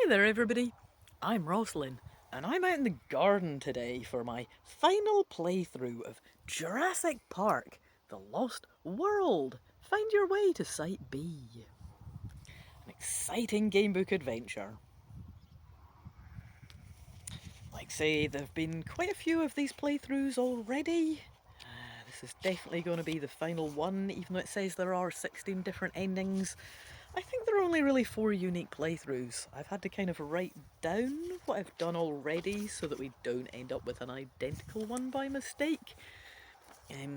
there everybody, I'm Rosslyn, and I'm out in the garden today for my final playthrough of Jurassic Park, The Lost World. Find your way to Site B. An exciting gamebook adventure. Like say, there have been quite a few of these playthroughs already. This is definitely going to be the final one, even though it says there are 16 different endings. I think there are only really 4 unique playthroughs. I've had to kind of write down what I've done already so that we don't end up with an identical one by mistake.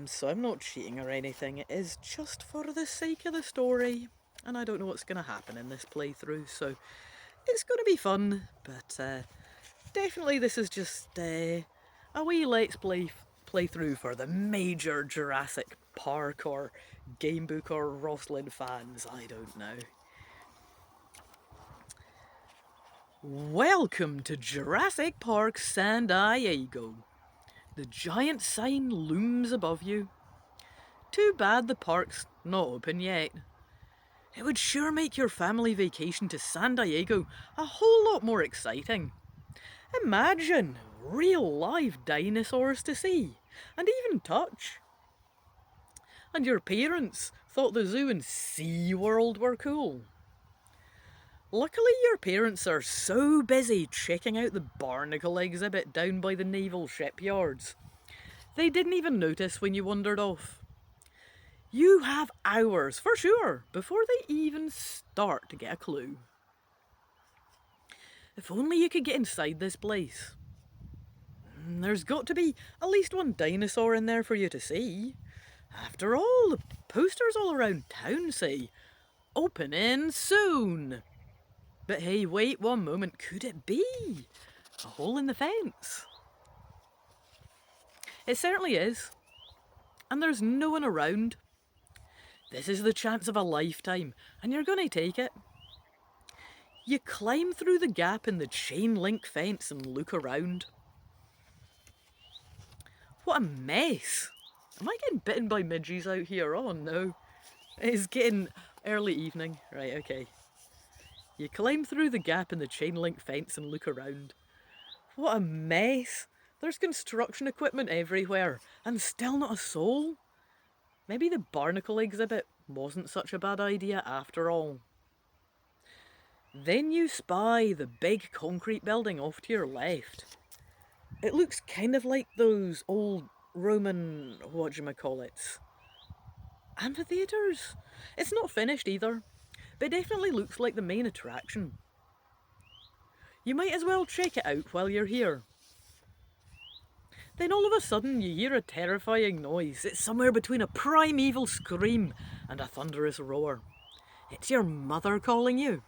So I'm not cheating or anything, it is just for the sake of the story. And I don't know what's going to happen in this playthrough, so it's going to be fun. But definitely this is just a wee let's play playthrough for the major Jurassic Park or gamebook or Rosslyn fans, I don't know. Welcome to Jurassic Park San Diego. The giant sign looms above you. Too bad the park's not open yet. It would sure make your family vacation to San Diego a whole lot more exciting. Imagine real live dinosaurs to see, and even touch. And your parents thought the zoo and SeaWorld were cool. Luckily your parents are so busy checking out the barnacle exhibit down by the naval shipyards. They didn't even notice when you wandered off. You have hours, for sure, before they even start to get a clue. If only you could get inside this place. There's got to be at least one dinosaur in there for you to see. After all, the posters all around town say, "Opening soon." But hey, wait one moment, could it be a hole in the fence? It certainly is, and there's no one around. This is the chance of a lifetime, and you're going to take it. You climb through the gap in the chain link fence and look around. What a mess! Am I getting bitten by midges out here? Oh no. It's getting early evening. Right, okay. You climb through the gap in the chain link fence and look around. What a mess! There's construction equipment everywhere, and still not a soul. Maybe the barnacle exhibit wasn't such a bad idea after all. Then you spy the big concrete building off to your left. It looks kind of like those old Roman, whatchamacallits, amphitheatres. It's not finished either, but it definitely looks like the main attraction. You might as well check it out while you're here. Then all of a sudden you hear a terrifying noise. It's somewhere between a primeval scream and a thunderous roar. It's your mother calling you.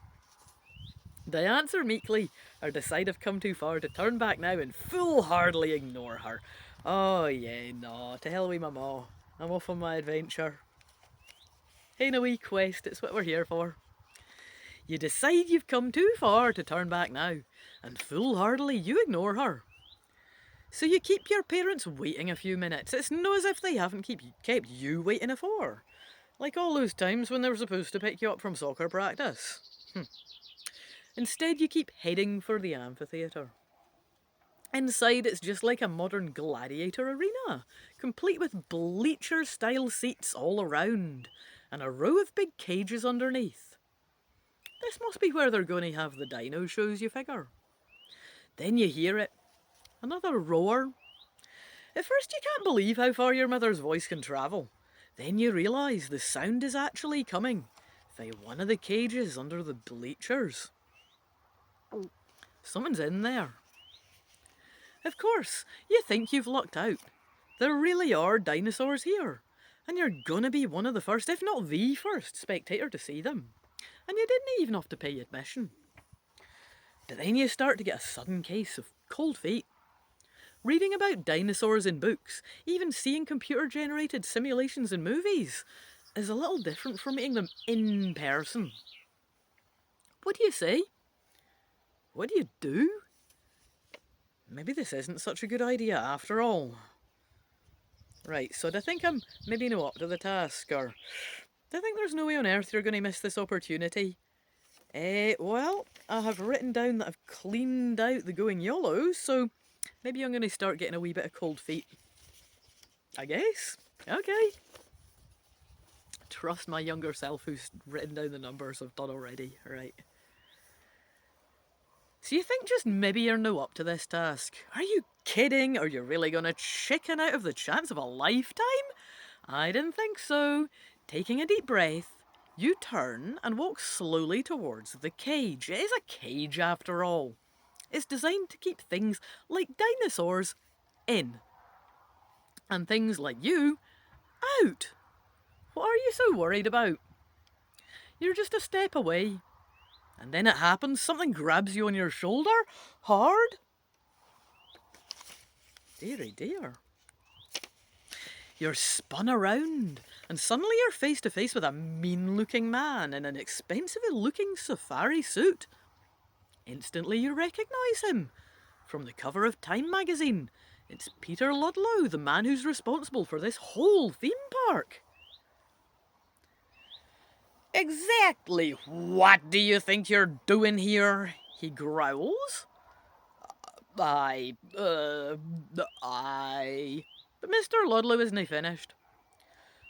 Do you answer meekly, or decide I've come too far to turn back now and foolhardily ignore her? Oh yeah, no, to hell with my ma. I'm off on my adventure. Ain't a wee quest, it's what we're here for. You decide you've come too far to turn back now, and foolhardily you ignore her. So you keep your parents waiting a few minutes. It's no as if they haven't kept you waiting afore. Like all those times when they were supposed to pick you up from soccer practice. Instead, you keep heading for the amphitheatre. Inside, it's just like a modern gladiator arena, complete with bleacher-style seats all around, and a row of big cages underneath. This must be where they're going to have the dino shows, you figure. Then you hear it. Another roar. At first you can't believe how far your mother's voice can travel. Then you realise the sound is actually coming via one of the cages under the bleachers. Someone's in there. Of course, you think you've lucked out. There really are dinosaurs here, and you're gonna be one of the first, if not the first, spectator to see them. And you didn't even have to pay admission. But then you start to get a sudden case of cold feet. Reading about dinosaurs in books, even seeing computer-generated simulations in movies, is a little different from meeting them in person. What do you say? What do you do? Maybe this isn't such a good idea after all. Right, so do I think I'm maybe not up to the task, or do I think there's no way on earth you're going to miss this opportunity? Well, I have written down that I've cleaned out the going YOLO, so maybe I'm going to start getting a wee bit of cold feet. I guess. Okay. Trust my younger self who's written down the numbers I've done already. Right. So you think just maybe you're no up to this task? Are you kidding? Are you really going to chicken out of the chance of a lifetime? I didn't think so. Taking a deep breath, you turn and walk slowly towards the cage. It is a cage after all. It's designed to keep things like dinosaurs in. And things like you out. What are you so worried about? You're just a step away. And then it happens, something grabs you on your shoulder, hard. Dearie dear. You're spun around, and suddenly you're face to face with a mean-looking man in an expensive-looking safari suit. Instantly you recognise him. From the cover of Time magazine, it's Peter Ludlow, the man who's responsible for this whole theme park. Exactly what do you think you're doing here? He growls. But Mr. Ludlow isn't finished.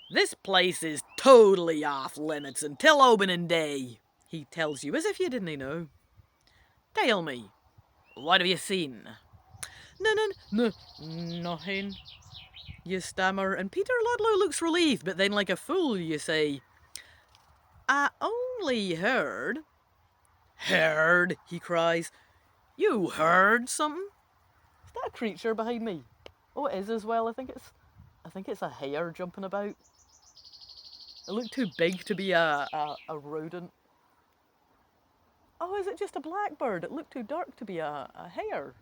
This place is totally off limits until opening day, he tells you as if you didn't know. Tell me, what have you seen? No, nothing. You stammer, and Peter Ludlow looks relieved, but then like a fool you say, I only heard. Heard, he cries. You heard something? Is that a creature behind me? Oh, it is as well. I think it's a hare jumping about. It looked too big to be a rodent. Oh, is it just a blackbird? It looked too dark to be a hare.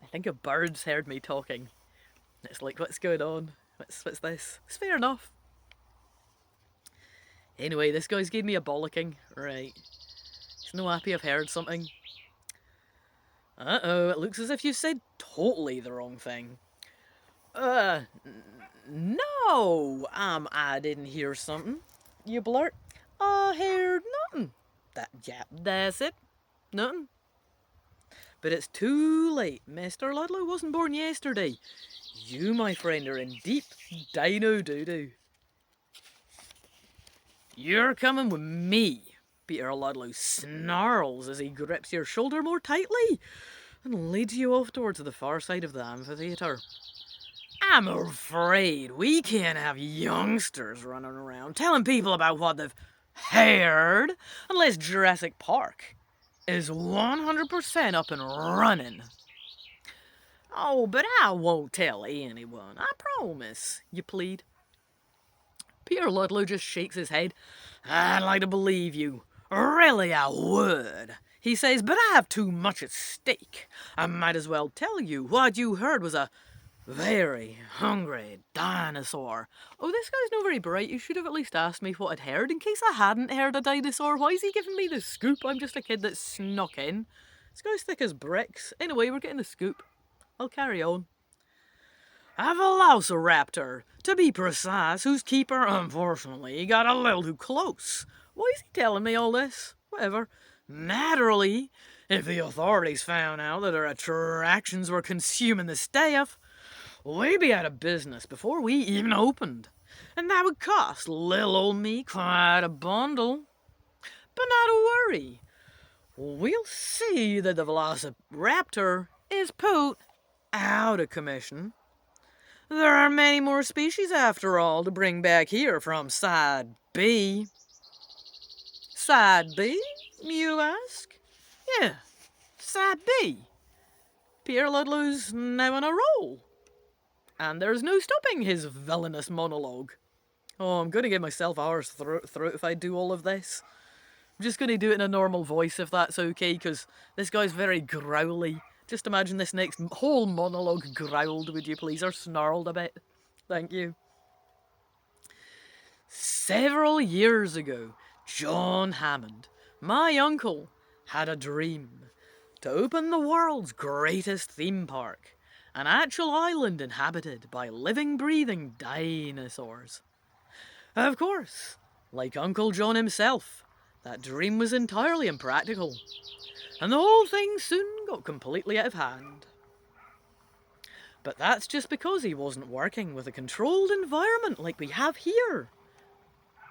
I think a bird's heard me talking. It's like, what's going on? What's this? It's fair enough. Anyway, this guy's gave me a bollocking. Right. He's no happy I've heard something. Uh-oh, it looks as if you said totally the wrong thing. No, I didn't hear something. You blurt. I heard nothing. That's it. Nothing. But it's too late. Mr. Ludlow wasn't born yesterday. You, my friend, are in deep dino doo-doo. You're coming with me, Peter Ludlow snarls as he grips your shoulder more tightly and leads you off towards the far side of the amphitheatre. I'm afraid we can't have youngsters running around telling people about what they've heard unless Jurassic Park is 100% up and running. Oh, but I won't tell anyone, I promise, you plead. Peter Ludlow just shakes his head. I'd like to believe you. Really, I would, he says, but I have too much at stake. I might as well tell you what you heard was a very hungry dinosaur. Oh, this guy's not very bright. You should have at least asked me what I'd heard in case I hadn't heard a dinosaur. Why is he giving me the scoop? I'm just a kid that snuck in. This guy's thick as bricks. Anyway, we're getting the scoop. I'll carry on. A velociraptor, to be precise, whose keeper, unfortunately, got a little too close. Why is he telling me all this? Whatever. Naturally, if the authorities found out that our attractions were consuming the staff, we'd be out of business before we even opened. And that would cost little old me quite a bundle. But not to worry. We'll see that the velociraptor is put out of commission. There are many more species, after all, to bring back here from Side B. Side B, you ask? Yeah, Side B. Peter Ludlow's now on a roll. And there's no stopping his villainous monologue. Oh, I'm going to give myself a hoarse throat if I do all of this. I'm just going to do it in a normal voice if that's okay, because this guy's very growly. Just imagine this next whole monologue growled, would you please, or snarled a bit. Thank you. Several years ago, John Hammond, my uncle, had a dream to open the world's greatest theme park, an actual island inhabited by living, breathing dinosaurs. Of course, like Uncle John himself, That dream was entirely impractical, and the whole thing soon got completely out of hand. But that's just because he wasn't working with a controlled environment like we have here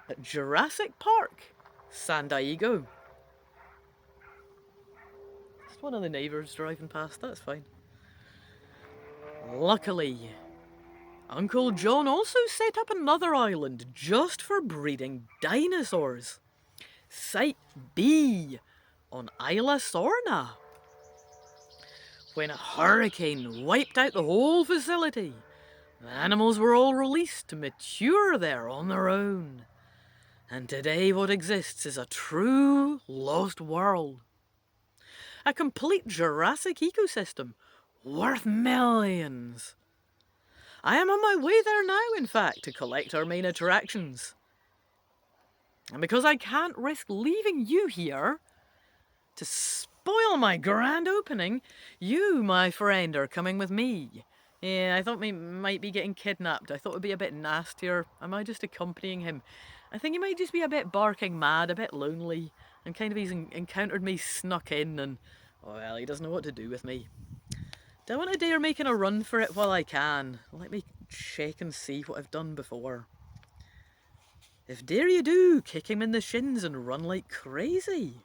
at Jurassic Park, San Diego. Just one of the neighbours driving past, that's fine. Luckily, Uncle John also set up another island just for breeding dinosaurs. Site B on Isla Sorna. When a hurricane wiped out the whole facility, the animals were all released to mature there on their own. And today what exists is a true lost world. A complete Jurassic ecosystem worth millions. I am on my way there now, in fact, to collect our main attractions. And because I can't risk leaving you here to spoil my grand opening, you, my friend, are coming with me. Yeah, I thought we might be getting kidnapped. I thought it would be a bit nastier. Am I just accompanying him? I think he might just be a bit barking mad, a bit lonely, and kind of he's encountered me snuck in and, well, he doesn't know what to do with me. Do I want to dare making a run for it while I can? Let me check and see what I've done before. If dare you do, kick him in the shins and run like crazy.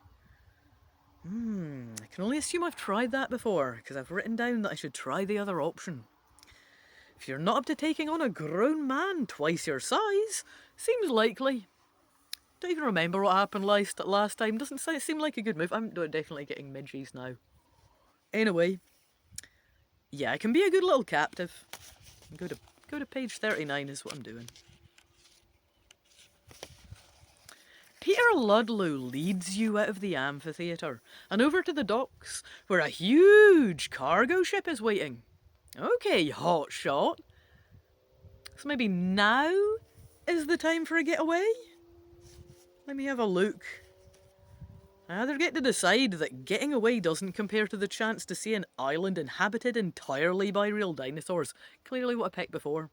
I can only assume I've tried that before, because I've written down that I should try the other option. If you're not up to taking on a grown man twice your size, seems likely. Don't even remember what happened last time. Doesn't seem like a good move. I'm definitely getting midgies now. Anyway, yeah, I can be a good little captive. Go to page 39 is what I'm doing. Peter Ludlow leads you out of the amphitheatre and over to the docks, where a huge cargo ship is waiting. Okay, hotshot. So maybe now is the time for a getaway? Let me have a look. I either get to decide that getting away doesn't compare to the chance to see an island inhabited entirely by real dinosaurs, clearly what I picked before,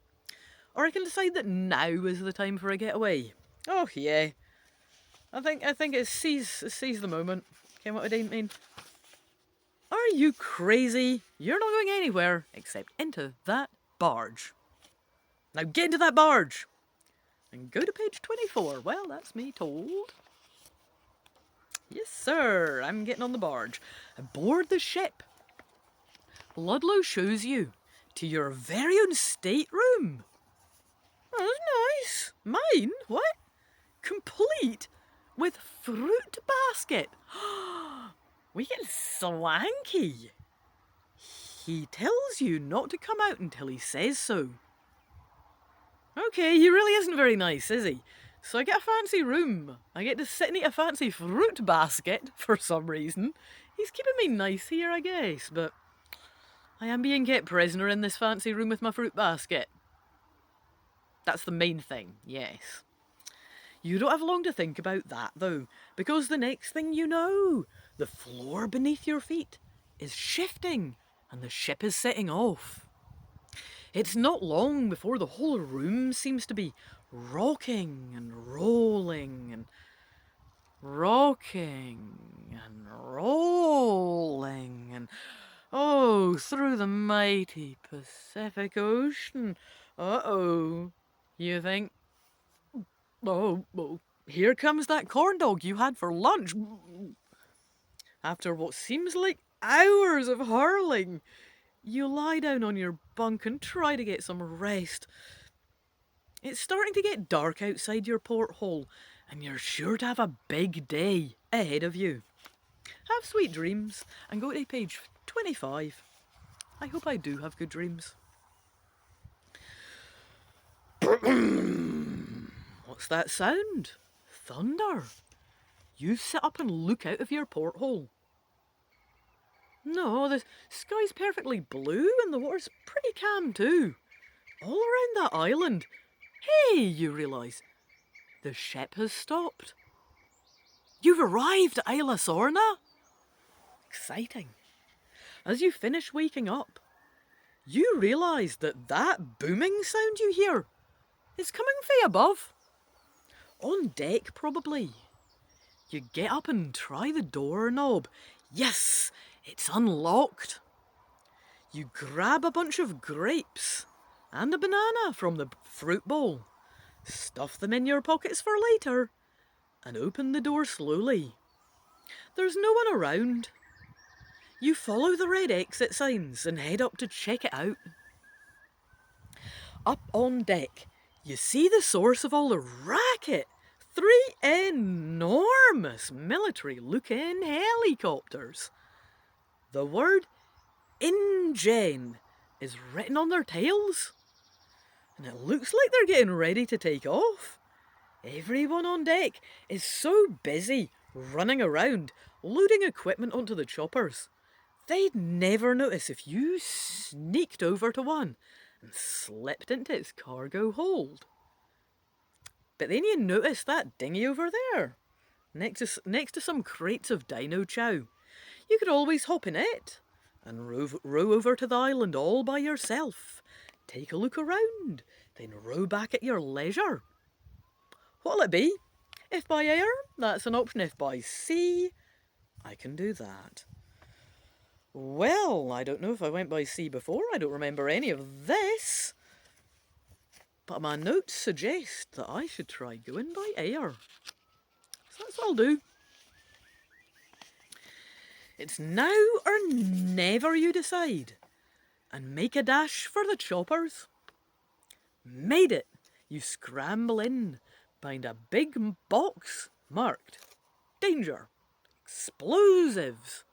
or I can decide that now is the time for a getaway. Oh yeah, I think it sees the moment. Okay, what I mean? Are you crazy? You're not going anywhere except into that barge. Now get into that barge and go to page 24. Well, that's me told. Yes, sir. I'm getting on the barge. Aboard the ship, Ludlow shows you to your very own stateroom. Oh, that's nice. Mine? What? Complete with fruit basket. We get swanky. He tells you not to come out until he says so. Okay, he really isn't very nice, is he? So I get a fancy room. I get to sit and eat a fancy fruit basket for some reason. He's keeping me nice here, I guess, but I am being kept prisoner in this fancy room with my fruit basket. That's the main thing, yes. You don't have long to think about that, though, because the next thing you know, the floor beneath your feet is shifting and the ship is setting off. It's not long before the whole room seems to be rocking and rolling and rocking and rolling and oh, through the mighty Pacific Ocean. Uh-oh. You think, oh, here comes that corn dog you had for lunch. After what seems like hours of hurling, you lie down on your bunk and try to get some rest. It's starting to get dark outside your porthole, and you're sure to have a big day ahead of you. Have sweet dreams, and go to page 25. I hope I do have good dreams. What's that sound? Thunder. You sit up and look out of your porthole. No, the sky's perfectly blue and the water's pretty calm too. All around that island. Hey, you realise, the ship has stopped. You've arrived at Isla Sorna. Exciting. As you finish waking up, you realise that booming sound you hear is coming from above. On deck, probably. You get up and try the doorknob. Yes, it's unlocked. You grab a bunch of grapes and a banana from the fruit bowl, stuff them in your pockets for later, and open the door slowly. There's no one around. You follow the red exit signs and head up to check it out. Up on deck, you see the source of all the racket. 3 enormous military-looking helicopters. The word InGen is written on their tails, and it looks like they're getting ready to take off. Everyone on deck is so busy running around, loading equipment onto the choppers, they'd never notice if you sneaked over to one and slipped into its cargo hold. But then you notice that dinghy over there, next to some crates of dino chow. You could always hop in it and row over to the island all by yourself. Take a look around, then row back at your leisure. What'll it be? If by air, that's an option. If by sea, I can do that. Well, I don't know if I went by sea before. I don't remember any of this. But my notes suggest that I should try going by air. So that's what I'll do. It's now or never, you decide, and make a dash for the choppers. Made it. You scramble in, find a big box marked danger, explosives,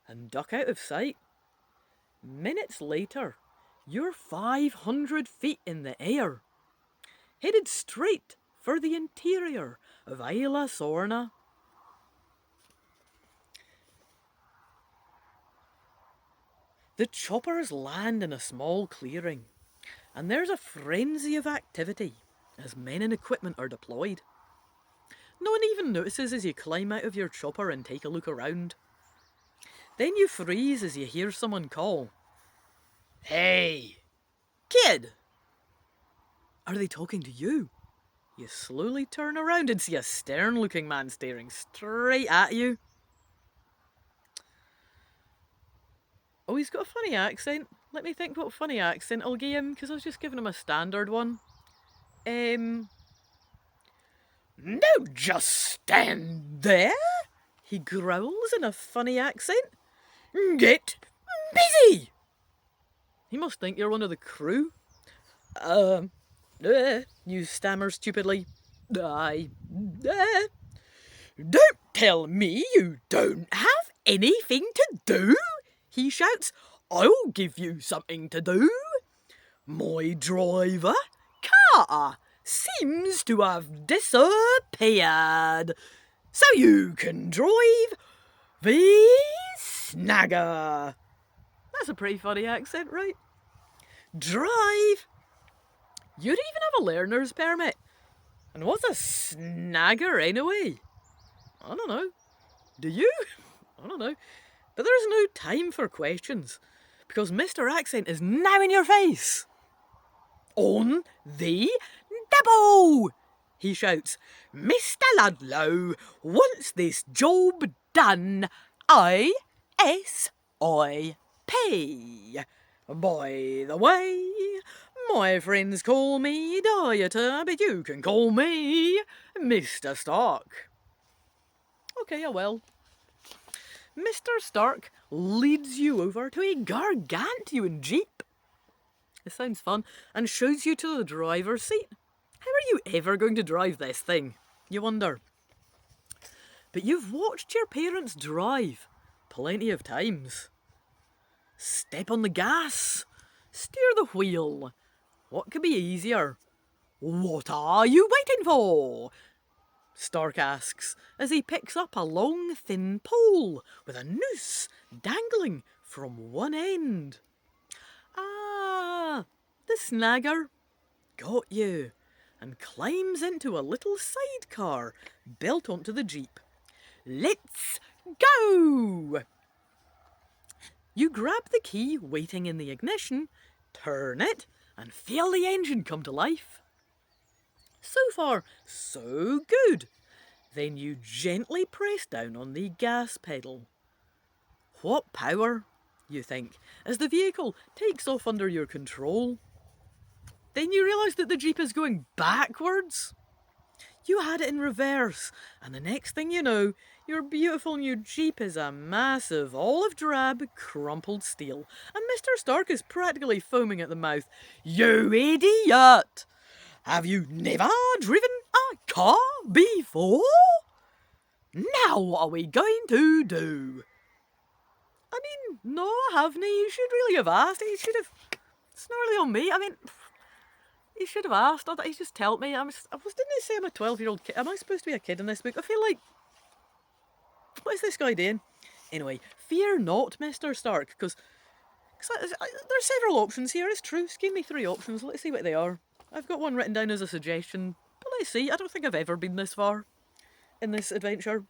and duck out of sight. Minutes later, you're 500 feet in the air, headed straight for the interior of Isla Sorna. The choppers land in a small clearing, and there's a frenzy of activity as men and equipment are deployed. No one even notices as you climb out of your chopper and take a look around. Then you freeze as you hear someone call, "Hey, kid!" Are they talking to you? You slowly turn around and see a stern-looking man staring straight at you. Oh, he's got a funny accent. Let me think what funny accent I'll give him, because I was just giving him a standard one. Don't just stand there, he growls in a funny accent. Get busy! He must think you're one of the crew. You stammer stupidly. Don't tell me you don't have anything to do, he shouts. I'll give you something to do. My driver, Carter, seems to have disappeared, so you can drive the snagger. That's a pretty funny accent, right? Drive. You'd even have a learner's permit. And what's a snagger anyway? I don't know. Do you? I don't know. But there's no time for questions, because Mr. Accent is now in your face. On the double, he shouts. Mr. Ludlow wants this job done ASAP. By the way, my friends call me Dieter, but you can call me Mr. Stark. Okay, I will. Mr. Stark leads you over to a gargantuan jeep. It sounds fun, and shows you to the driver's seat. How are you ever going to drive this thing, you wonder? But you've watched your parents drive plenty of times. Step on the gas, steer the wheel. What could be easier? What are you waiting for? Stark asks as he picks up a long, thin pole with a noose dangling from one end. Ah, the snagger. Got you. And climbs into a little sidecar built onto the jeep. Let's go! You grab the key waiting in the ignition, turn it, and feel the engine come to life. So far, so good. Then you gently press down on the gas pedal. What power, you think, as the vehicle takes off under your control? Then you realise that the Jeep is going backwards. You had it in reverse, and the next thing you know, your beautiful new Jeep is a massive olive drab crumpled steel, and Mr. Stark is practically foaming at the mouth. You idiot! Have you never driven a car before? Now what are we going to do? I mean, no, I haven't. You should really have asked. He should have... It's not really on me. I mean, he should have asked. He just told me. Didn't they say I'm a 12-year-old kid? Am I supposed to be a kid in this book? I feel like... What is this guy doing? Anyway, fear not, Mr. Stark, because there's several options here. It's true. Just give me 3 options. Let's see what they are. I've got one written down as a suggestion, but let's see. I don't think I've ever been this far in this adventure.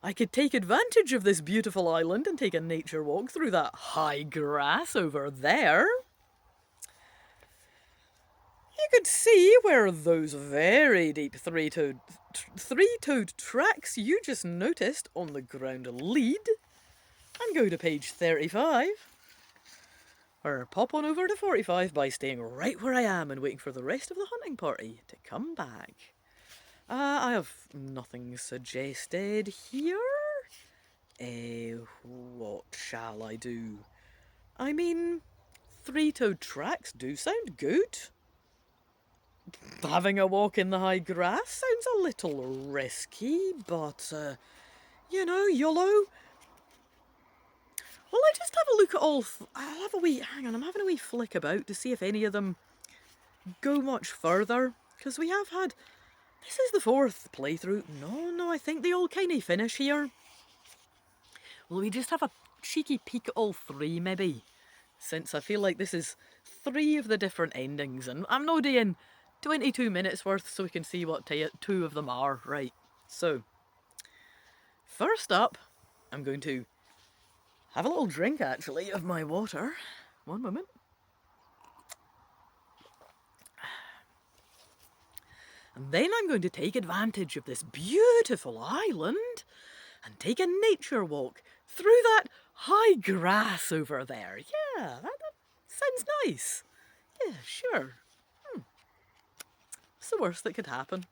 I could take advantage of this beautiful island and take a nature walk through that high grass over there. You could see where those very deep three-toed tracks you just noticed on the ground lead, and go to page 35. Or pop on over to 45 by staying right where I am and waiting for the rest of the hunting party to come back. I have nothing suggested here. What shall I do? I mean, 3-toed tracks do sound good. Having a walk in the high grass sounds a little risky, but, YOLO. Well, I just have a look at all... I'm having a wee flick about to see if any of them go much further. Because we have had... This is the 4th playthrough. No, I think they all kind of finish here. Will we just have a cheeky peek at all 3, maybe? Since I feel like this is 3 of the different endings. And I'm not doing 22 minutes worth so we can see what 2 of them are. Right, so... First up, I'm going to... have a little drink, actually, of my water. One moment. And then I'm going to take advantage of this beautiful island and take a nature walk through that high grass over there. Yeah, that sounds nice. Yeah, sure. What's the worst that could happen?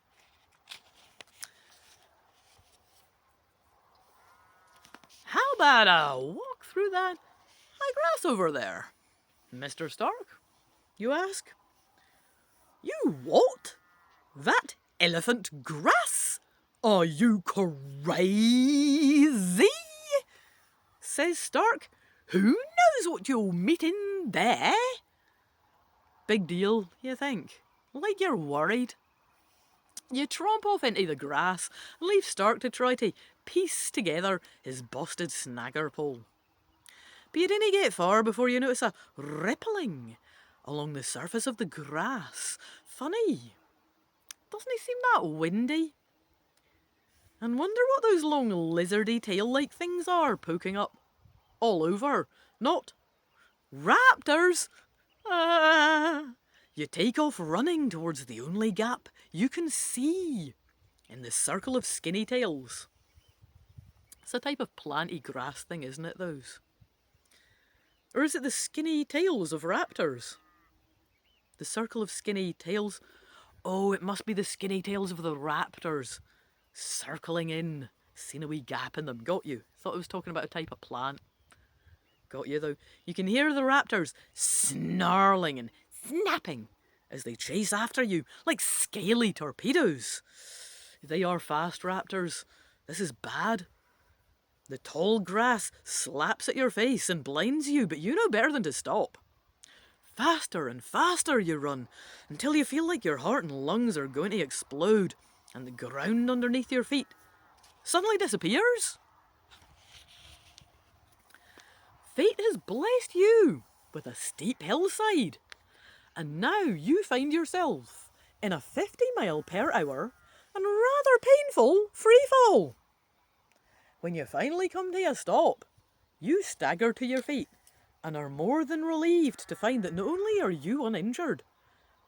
How about a walk through that high grass over there? Mr. Stark, you ask? You what? That elephant grass? Are you crazy? Says Stark. Who knows what you'll meet in there? Big deal, you think? Like you're worried. You tromp off into the grass and leave Stark to try to piece together his busted snagger pole. But you didn't get far before you notice a rippling along the surface of the grass. Funny. Doesn't it seem that windy? And wonder what those long lizardy tail-like things are poking up all over. Not raptors! You take off running towards the only gap you can see in the circle of skinny tails. It's a type of planty grass thing, isn't it, those? Or is it the skinny tails of raptors? The circle of skinny tails... Oh, it must be the skinny tails of the raptors circling in. Seen a wee gap in them. Got you. Thought I was talking about a type of plant. Got you, though. You can hear the raptors snarling and snapping as they chase after you like scaly torpedoes. They are fast raptors. This is bad. The tall grass slaps at your face and blinds you, but you know better than to stop. Faster and faster you run, until you feel like your heart and lungs are going to explode, and the ground underneath your feet suddenly disappears. Fate has blessed you with a steep hillside, and now you find yourself in a 50-mile-per-hour and rather painful freefall. When you finally come to a stop, you stagger to your feet and are more than relieved to find that not only are you uninjured,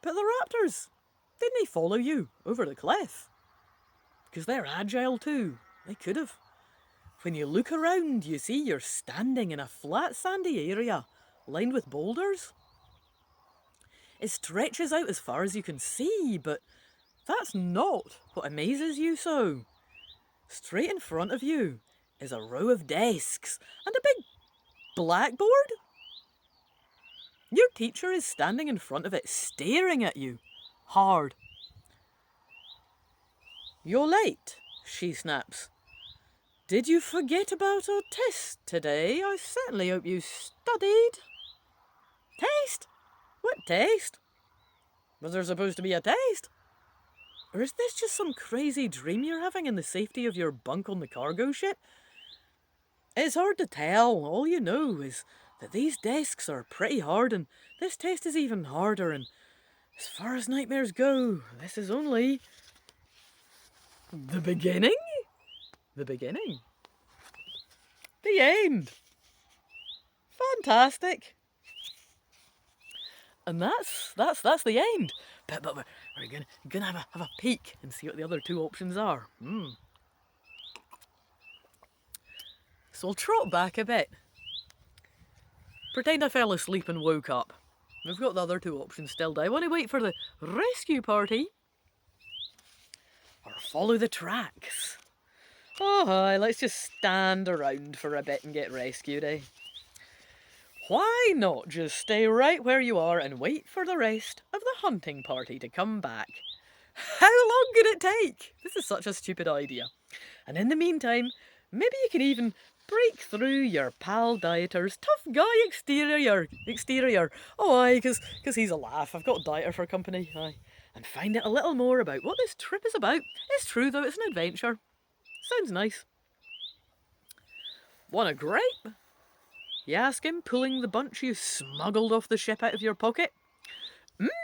but the raptors Didn't they follow you over the cliff? Because they're agile too. They could have. When you look around, you see you're standing in a flat sandy area, lined with boulders. It stretches out as far as you can see, but that's not what amazes you so. Straight in front of you is a row of desks and a big blackboard. Your teacher is standing in front of it, staring at you, hard. "You're late," she snaps. "Did you forget about our test today? I certainly hope you studied." "Test? What test? Was there supposed to be a test? Or is this just some crazy dream you're having in the safety of your bunk on the cargo ship?" It's hard to tell. All you know is that these desks are pretty hard, and this test is even harder, and as far as nightmares go, this is only the beginning? The beginning. The end. Fantastic. And that's the end. But we're gonna have a peek and see what the other two options are. So I'll trot back a bit. Pretend I fell asleep and woke up. We've got the other two options still. Do I want to wait for the rescue party? Or follow the tracks? Oh, hi, let's just stand around for a bit and get rescued, eh? Why not just stay right where you are and wait for the rest of the hunting party to come back? How long could it take? This is such a stupid idea. And in the meantime, maybe you can even break through your pal Dieter's tough guy exterior. Oh, aye, because he's a laugh. I've got Dieter for company, aye. And find out a little more about what this trip is about. It's true, though, it's an adventure. Sounds nice. Want a grape? You ask him, pulling the bunch you smuggled off the ship out of your pocket.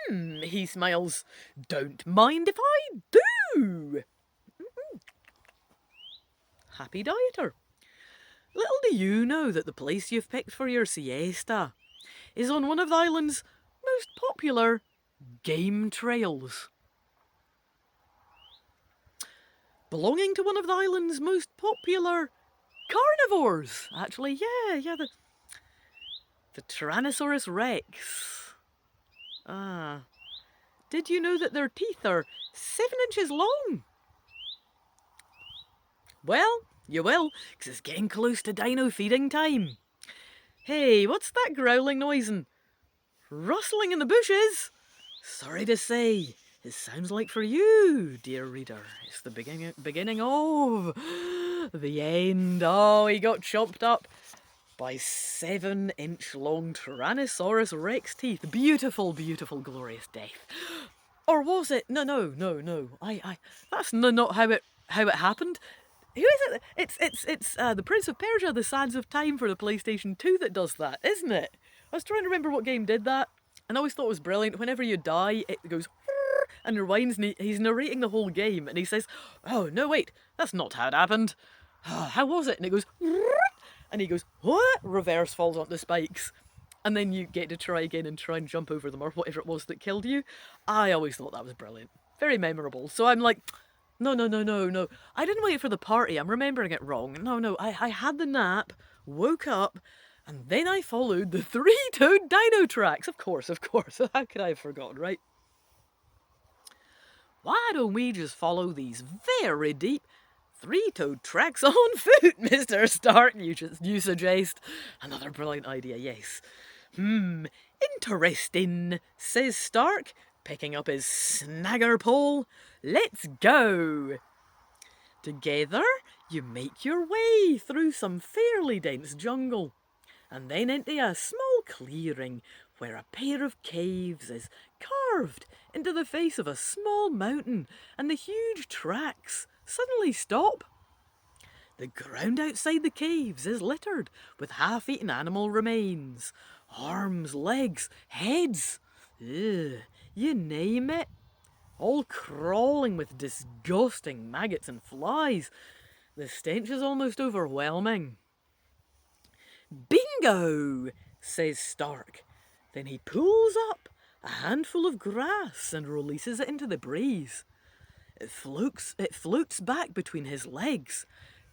He smiles. Don't mind if I do. Happy Dieter. Little do you know that the place you've picked for your siesta is on one of the island's most popular game trails. Belonging to one of the island's most popular carnivores, actually. Yeah, the Tyrannosaurus Rex. Did you know that their teeth are 7 inches long? Well, you will, because it's getting close to dino feeding time. Hey, what's that growling noise and rustling in the bushes? Sorry to say, it sounds like for you, dear reader, it's the beginning of the end. Oh, he got chopped up by 7-inch long Tyrannosaurus Rex teeth. Beautiful, beautiful, glorious death. Or was it? No. That's not how it happened. Who is it? It's the Prince of Persia: The Sands of Time for the PlayStation 2 that does that, isn't it? I was trying to remember what game did that, and I always thought it was brilliant. Whenever you die, it goes and rewinds, and he's narrating the whole game, and he says, "Oh no, wait, that's not how it happened. How was it?" And it goes, and he goes, "What?" Reverse falls onto the spikes, and then you get to try again and try and jump over them or whatever it was that killed you. I always thought that was brilliant, very memorable. So I'm like, No. I didn't wait for the party. I'm remembering it wrong. No. I had the nap, woke up, and then I followed the 3-toed dino tracks. Of course. How could I have forgotten, right? Why don't we just follow these very deep 3-toed tracks on foot, Mr. Stark, you suggest? Another brilliant idea, yes. Interesting, says Stark, picking up his snagger pole. Let's go. Together, you make your way through some fairly dense jungle, and then into a small clearing where a pair of caves is carved into the face of a small mountain, and the huge tracks suddenly stop. The ground outside the caves is littered with half-eaten animal remains. Arms, legs, heads, you name it. All crawling with disgusting maggots and flies. The stench is almost overwhelming. Bingo, says Stark. Then he pulls up a handful of grass and releases it into the breeze. It floats back between his legs.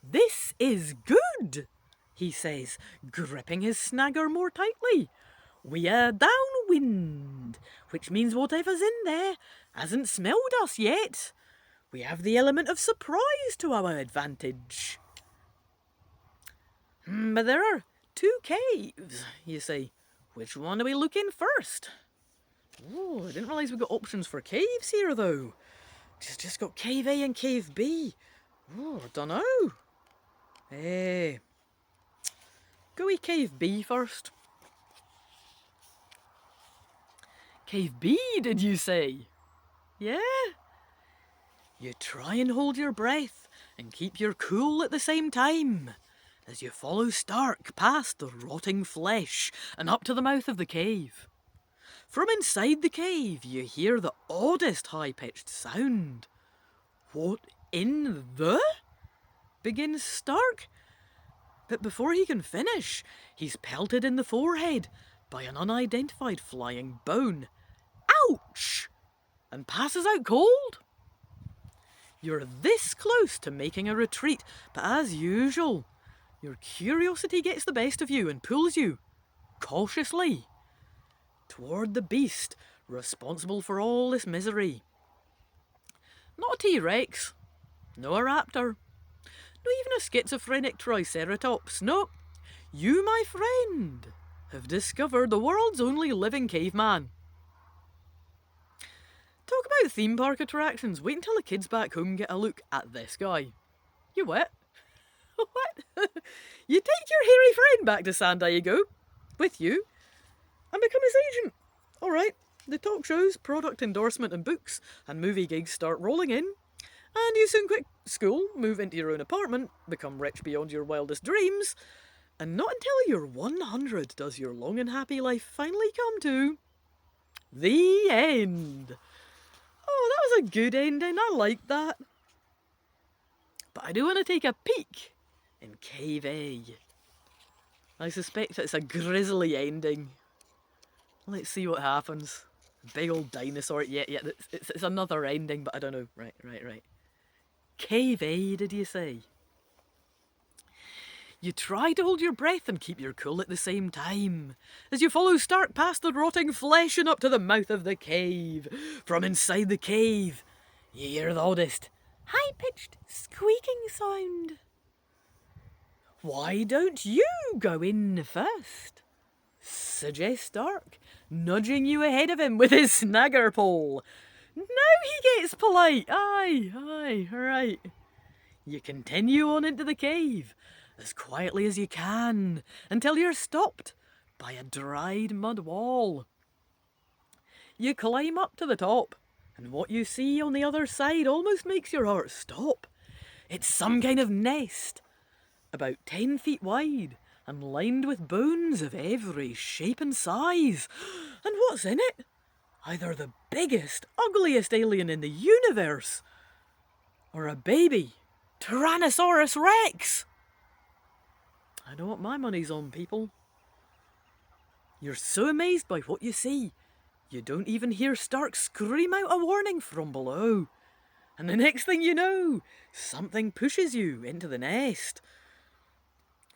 "This is good," he says, gripping his snagger more tightly. "We are downwind, which means whatever's in there hasn't smelled us yet. We have the element of surprise to our advantage." "But there are 2 caves, you see. Which one are we looking first?" "Oh, I didn't realise we got options for caves here, though. Just got Cave A and Cave B. Oh, I don't know. Go with Cave B first." "Cave B, did you say?" "Yeah." You try and hold your breath and keep your cool at the same time as you follow Stark past the rotting flesh and up to the mouth of the cave. From inside the cave, you hear the oddest high-pitched sound. "What in the?" begins Stark. But before he can finish, he's pelted in the forehead by an unidentified flying bone. Ouch! And passes out cold. You're this close to making a retreat, but as usual, your curiosity gets the best of you and pulls you, cautiously, toward the beast responsible for all this misery. Not a T-Rex, no a raptor, not even a schizophrenic triceratops. No, you, my friend, have discovered the world's only living caveman. Talk about theme park attractions. Wait until the kids back home get a look at this guy. You what? What? You take your hairy friend back to San Diego with you and become his agent. All right, the talk shows, product endorsement and books and movie gigs start rolling in, and you soon quit school, move into your own apartment, become rich beyond your wildest dreams, and not until you're 100 does your long and happy life finally come to the end. Oh, that was a good ending. I like that. But I do want to take a peek in Cave A. I suspect it's a grisly ending. Let's see what happens. Big old dinosaur. Yeah, it's another ending, but I don't know. Right. Cave A, did you say? You try to hold your breath and keep your cool at the same time as you follow Stark past the rotting flesh and up to the mouth of the cave. From inside the cave, you hear the oddest, high-pitched squeaking sound. "Why don't you go in first?" suggests Stark, nudging you ahead of him with his snagger pole. Now he gets polite. Aye, right. You continue on into the cave as quietly as you can until you're stopped by a dried mud wall. You climb up to the top, and what you see on the other side almost makes your heart stop. It's some kind of nest, about 10 feet wide and lined with bones of every shape and size. And what's in it? Either the biggest, ugliest alien in the universe, or a baby Tyrannosaurus Rex. I know what my money's on, people. You're so amazed by what you see, you don't even hear Stark scream out a warning from below. And the next thing you know, something pushes you into the nest.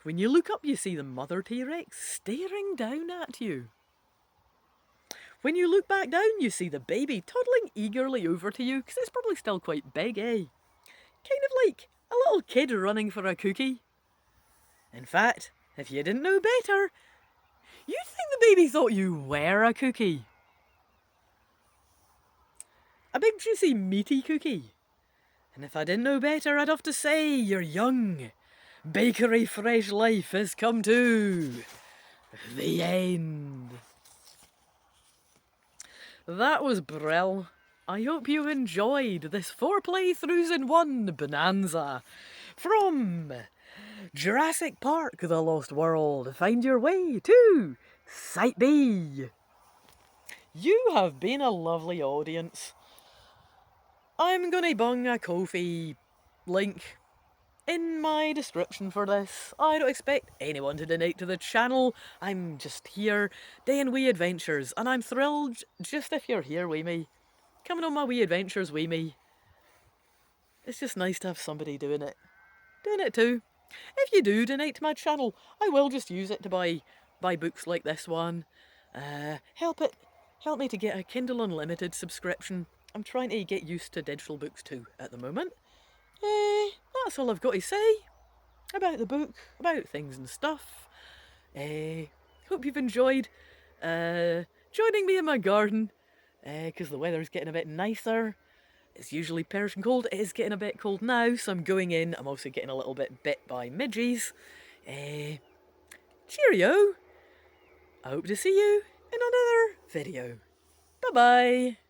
When you look up, you see the mother T-Rex staring down at you. When you look back down, you see the baby toddling eagerly over to you, because it's probably still quite big, eh? Kind of like a little kid running for a cookie. In fact, if you didn't know better, you'd think the baby thought you were a cookie. A big, juicy, meaty cookie. And if I didn't know better, I'd have to say your young, bakery fresh life has come to the end. That was Brill. I hope you enjoyed this 4 playthroughs in 1 bonanza from Jurassic Park, The Lost World. Find your way to Site B. You have been a lovely audience. I'm gonna bung a Ko-fi link in my description for this. I don't expect anyone to donate to the channel. I'm just here doing wee adventures, and I'm thrilled just if you're here with me, coming on my wee adventures with me. It's just nice to have somebody doing it too. If you do donate to my channel, I will just use it to buy books like this one. Help me to get a Kindle Unlimited subscription. I'm trying to get used to digital books too at the moment. That's all I've got to say about the book, about things and stuff. Hope you've enjoyed joining me in my garden, because the weather's getting a bit nicer. It's usually Persian cold. It is getting a bit cold now, so I'm going in. I'm also getting a little bit bit by midges. Cheerio. I hope to see you in another video. Bye-bye.